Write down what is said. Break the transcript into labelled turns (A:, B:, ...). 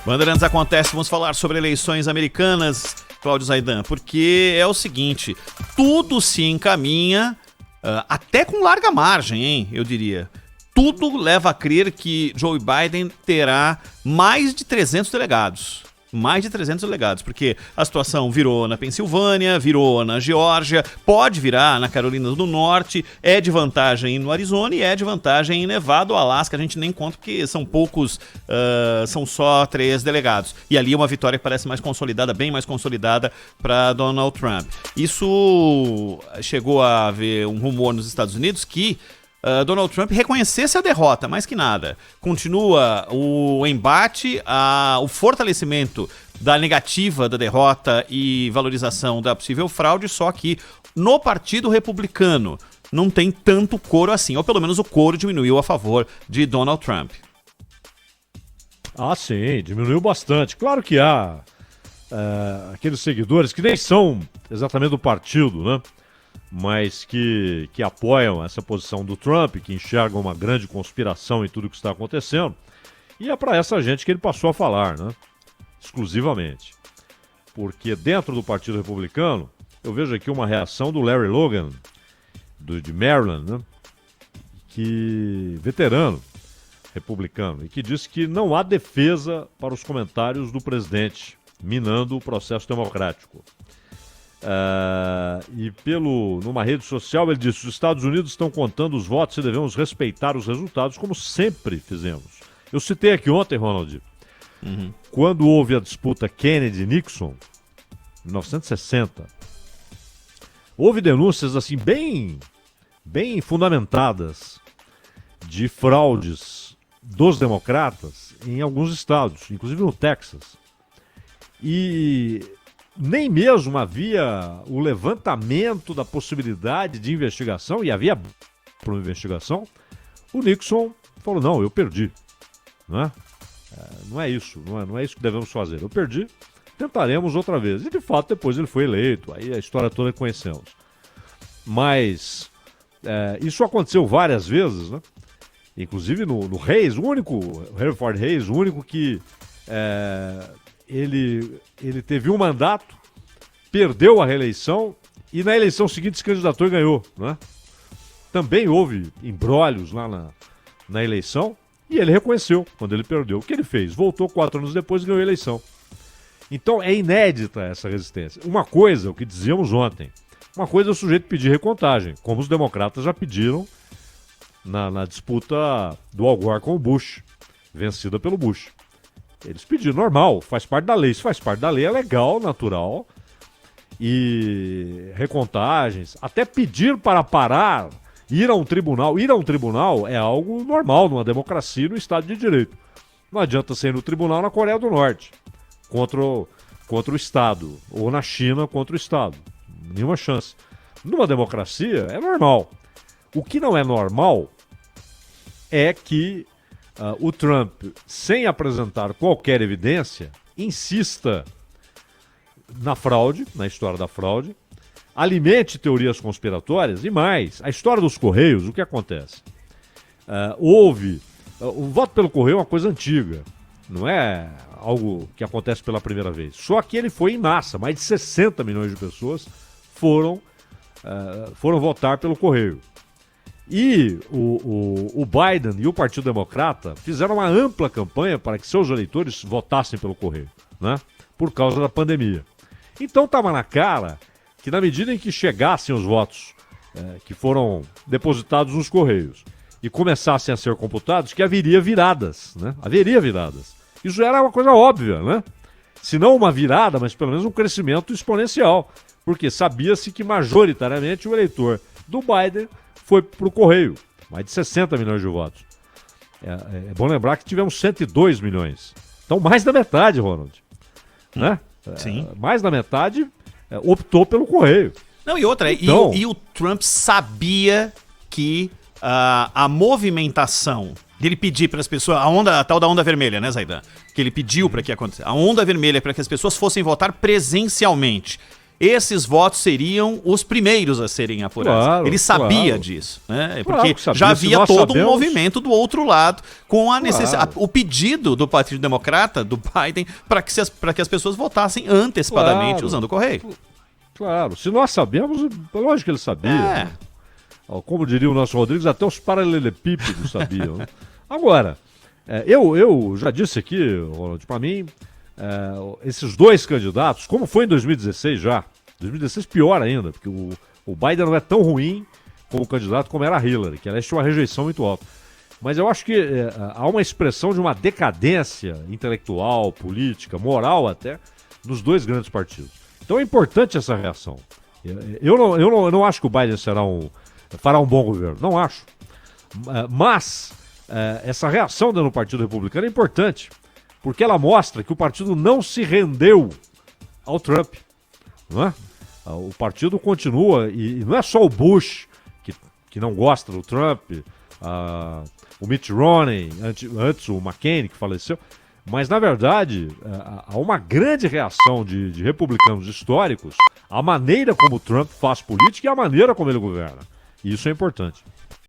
A: Bandeirantes acontece, vamos falar sobre eleições americanas, Cláudio Zaidan, porque é o seguinte, tudo se encaminha, até com larga margem, hein, eu diria. Tudo leva a crer que Joe Biden terá mais de 300 delegados. Mais de 300 delegados, porque a situação virou na Pensilvânia, virou na Geórgia, pode virar na Carolina do Norte, é de vantagem no Arizona e é de vantagem em Nevada ou Alasca, a gente nem conta porque são poucos, são só 3 delegados. E ali é uma vitória que parece mais consolidada, bem mais consolidada para Donald Trump. Isso chegou a haver um rumor nos Estados Unidos que Donald Trump reconhecesse a derrota, mais que nada. Continua o embate, o fortalecimento da negativa da derrota e valorização da possível fraude, só que no Partido Republicano não tem tanto coro assim, ou pelo menos o coro diminuiu a favor de Donald Trump.
B: Ah, sim, diminuiu bastante. Claro que há aqueles seguidores que nem são exatamente do partido, né? Mas que apoiam essa posição do Trump, que enxergam uma grande conspiração em tudo que está acontecendo. E é para essa gente que ele passou a falar, né? Exclusivamente. Porque dentro do Partido Republicano, eu vejo aqui uma reação do Larry Logan, de Maryland, né? Veterano republicano, e que disse que não há defesa para os comentários do presidente, minando o processo democrático. E numa rede social ele disse: os Estados Unidos estão contando os votos e devemos respeitar os resultados como sempre fizemos. Eu citei aqui ontem, Ronald, quando houve a disputa Kennedy-Nixon, em 1960, houve denúncias assim bem fundamentadas de fraudes dos democratas em alguns estados, inclusive no Texas. E nem mesmo havia o levantamento da possibilidade de investigação, e havia para uma investigação. O Nixon falou: não, eu perdi. Não é isso, não é isso que devemos fazer. Eu perdi, tentaremos outra vez. E de fato depois ele foi eleito, aí a história toda conhecemos. Mas isso aconteceu várias vezes, né? Inclusive no Hayes, Rutherford Hayes, o único que ele teve um mandato, perdeu a reeleição e na eleição seguinte se candidatou e ganhou, né? Também houve imbróglios lá na eleição e ele reconheceu quando ele perdeu. O que ele fez? Voltou 4 anos depois e ganhou a eleição. Então é inédita essa resistência. Uma coisa, o que dizíamos ontem, uma coisa é o sujeito pedir recontagem, como os democratas já pediram na disputa do Al Gore com o Bush, vencida pelo Bush. Eles pediram, normal, faz parte da lei. Se faz parte da lei, é legal, natural. E recontagens, até pedir para parar, ir a um tribunal. Ir a um tribunal é algo normal numa democracia e no Estado de Direito. Não adianta ser no tribunal na Coreia do Norte, contra o Estado, ou na China contra o Estado. Nenhuma chance. Numa democracia é normal. O que não é normal é que o Trump, sem apresentar qualquer evidência, insista na fraude, na história da fraude, alimente teorias conspiratórias e mais. A história dos Correios, o que acontece? O voto pelo Correio é uma coisa antiga, não é algo que acontece pela primeira vez. Só que ele foi em massa, mais de 60 milhões de pessoas foram votar pelo Correio. E o Biden e o Partido Democrata fizeram uma ampla campanha para que seus eleitores votassem pelo Correio, né? Por causa da pandemia. Então estava na cara que na medida em que chegassem os votos que foram depositados nos Correios e começassem a ser computados, que haveria viradas, né? Haveria viradas. Isso era uma coisa óbvia, né? Se não uma virada, mas pelo menos um crescimento exponencial. Porque sabia-se que majoritariamente o eleitor do Biden foi para o Correio, mais de 60 milhões de votos. É bom lembrar que tivemos 102 milhões. Então mais da metade, Ronald. Né?
A: Sim.
B: Mais da metade optou pelo Correio.
A: Não, e outra, então, e o Trump sabia que a movimentação dele pedir para as pessoas, a tal da onda vermelha, né, Zaidan? Que ele pediu para que acontecesse. A onda vermelha para que as pessoas fossem votar presencialmente. esses votos seriam os primeiros a serem apurados.
B: Claro,
A: Ele sabia
B: claro.
A: disso, né?
B: Claro
A: Porque
B: que sabia.
A: já
B: Se
A: havia
B: nós
A: todo um
B: sabemos-
A: movimento do outro lado com a necessidade,
B: Claro.
A: o pedido do Partido Democrata, do Biden, para que as pessoas votassem antecipadamente
B: Claro.
A: usando o correio.
B: Claro, se nós sabemos, é lógico que ele sabia.
A: É.
B: Né? Ó, como diria o nosso Rodrigues, até os paralelepípedos sabiam. Né? Agora, eu já disse aqui, Ronald, para mim, esses dois candidatos, como foi em 2016 já, 2016 pior ainda, porque o Biden não é tão ruim como candidato como era a Hillary, que ela tinha uma rejeição muito alta. Mas eu acho que há uma expressão de uma decadência intelectual, política, moral até, nos dois grandes partidos. Então é importante essa reação. Eu não acho que o Biden fará um bom governo, não acho. Mas essa reação dentro do Partido Republicano é importante, porque ela mostra que o partido não se rendeu ao Trump. Não é? O partido continua, e não é só o Bush que não gosta do Trump, o Mitt Romney, antes o McCain, que faleceu, mas na verdade há uma grande reação de republicanos históricos à maneira como o Trump faz política e à maneira como ele governa. E isso é importante.